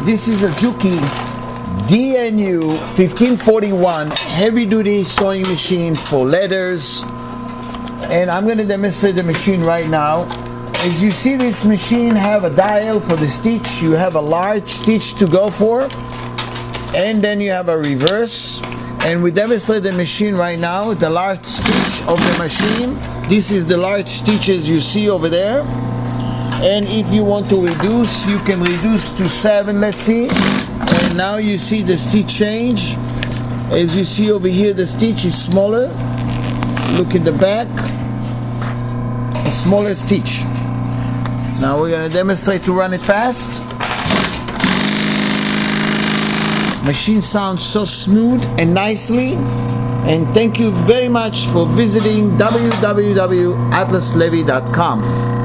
This is a Juki DNU 1541 heavy duty sewing machine for leathers, and I'm going to demonstrate the machine right now. As you see, this machine have a dial for the stitch. You have a large stitch to go for, and then you have a reverse. And we demonstrate the machine right now, the large stitch of the machine. This is the large stitches you see over there. And if you want to reduce, you can reduce to 7, let's see. And now you see the stitch change. As you see over here, the stitch is smaller. Look in the back, a smaller stitch. Now we're going to demonstrate to run it fast. Machine sounds so smooth and nicely. And thank you very much for visiting www.atlaslevy.com.